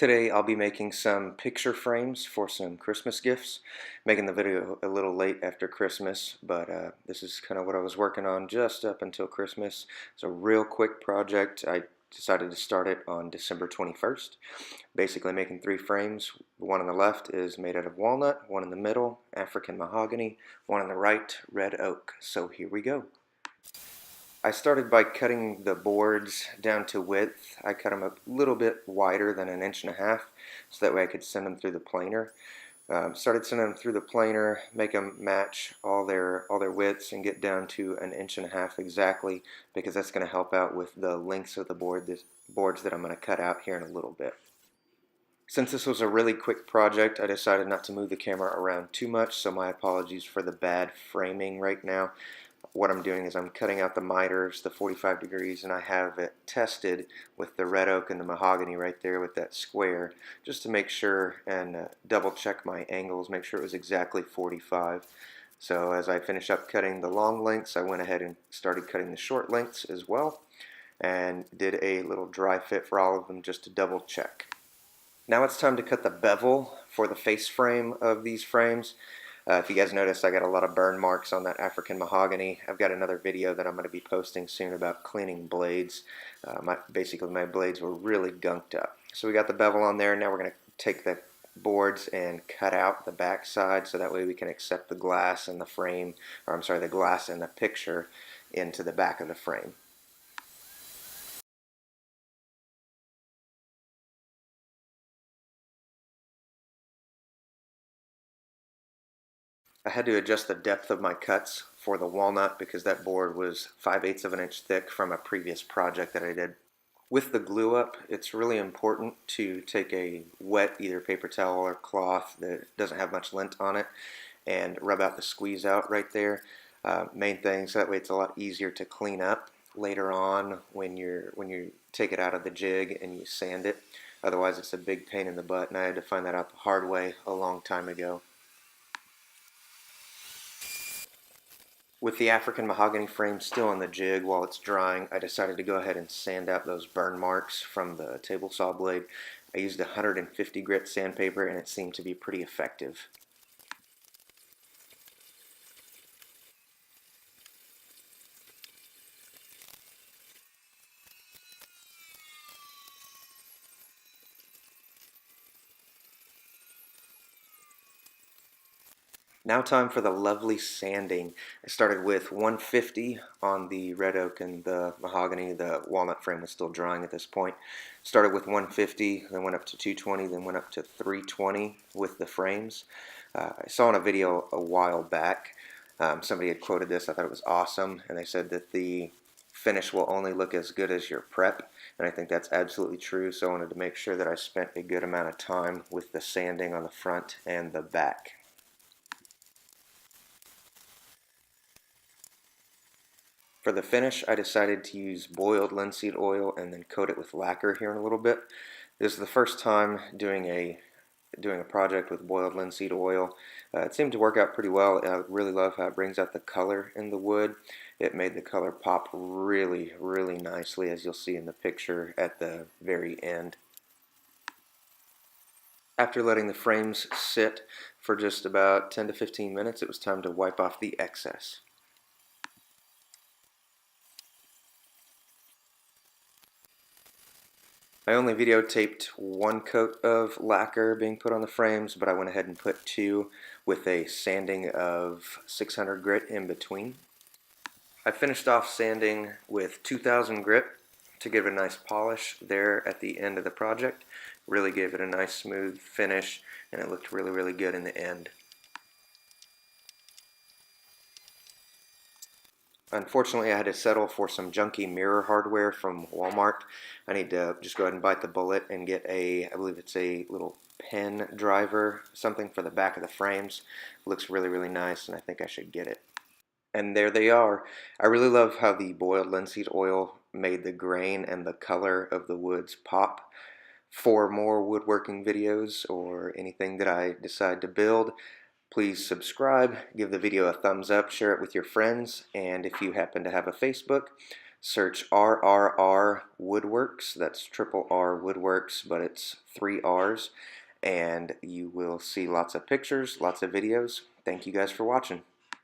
Today I'll be making some picture frames for some Christmas gifts. Making the video a little late after Christmas, but this is kind of what I was working on just up until Christmas. It's a real quick project. I decided to start it on December 21st. Basically making 3 frames. The one on the left is made out of walnut, one in the middle, African mahogany, one on the right, red oak. So here we go. I started by cutting the boards down to width. I cut them a little bit wider than 1.5 inches, so that way I could send them through the planer. Started sending them through the planer, make them match all their widths and get down to 1.5 inches exactly, because that's going to help out with the lengths of the boards that I'm going to cut out here in a little bit. Since this was a really quick project, I decided not to move the camera around too much, so my apologies for the bad framing right now. What I'm doing is I'm cutting out the miters, the 45 degrees, and I have it tested with the red oak and the mahogany right there with that square, just to make sure and double check my angles, make sure it was exactly 45. So as I finished up cutting the long lengths, I went ahead and started cutting the short lengths as well, and did a little dry fit for all of them just to double check. Now it's time to cut the bevel for the face frame of these frames. If you guys noticed, I got a lot of burn marks on that African mahogany. I've got another video that I'm going to be posting soon about cleaning blades. Basically, my blades were really gunked up. So we got the bevel on there. Now we're going to take the boards and cut out the back side, so that way we can accept the glass and the frame, or I'm sorry, the glass and the picture into the back of the frame. I had to adjust the depth of my cuts for the walnut because that board was 5/8 of an inch thick from a previous project that I did. With the glue up, it's really important to take a wet either paper towel or cloth that doesn't have much lint on it and rub out the squeeze out right there. Main thing, so that way it's a lot easier to clean up later on when you take it out of the jig and you sand it. Otherwise it's a big pain in the butt, and I had to find that out the hard way a long time ago. With the African mahogany frame still on the jig while it's drying, I decided to go ahead and sand out those burn marks from the table saw blade. I used 150 grit sandpaper, and it seemed to be pretty effective. Now time for the lovely sanding. I started with 150 on the red oak and the mahogany. The walnut frame was still drying at this point. Started with 150, then went up to 220, then went up to 320 with the frames. I saw in a video a while back, somebody had quoted this. I thought it was awesome, and they said that the finish will only look as good as your prep, and I think that's absolutely true. So I wanted to make sure that I spent a good amount of time with the sanding on the front and the back. For the finish, I decided to use boiled linseed oil and then coat it with lacquer here in a little bit. This is the first time doing a project with boiled linseed oil. It seemed to work out pretty well. I really love how it brings out the color in the wood. It made the color pop really, really nicely, as you'll see in the picture at the very end. After letting the frames sit for just about 10 to 15 minutes, it was time to wipe off the excess. I only videotaped 1 coat of lacquer being put on the frames, but I went ahead and put 2 with a sanding of 600 grit in between. I finished off sanding with 2000 grit to give it a nice polish there at the end of the project. Really gave it a nice smooth finish, and it looked really, really good in the end. Unfortunately, I had to settle for some junky mirror hardware from Walmart. I need to just go ahead and bite the bullet and get I believe it's a little pen driver, something for the back of the frames. It looks really, really nice, and I think I should get it. And there they are. I really love how the boiled linseed oil made the grain and the color of the woods pop. For more woodworking videos or anything that I decide to build, please subscribe, give the video a thumbs up, share it with your friends, and if you happen to have a Facebook, Search RRR Woodworks. That's triple R Woodworks, but it's 3 R's. And you will see lots of pictures, lots of videos. Thank you guys for watching.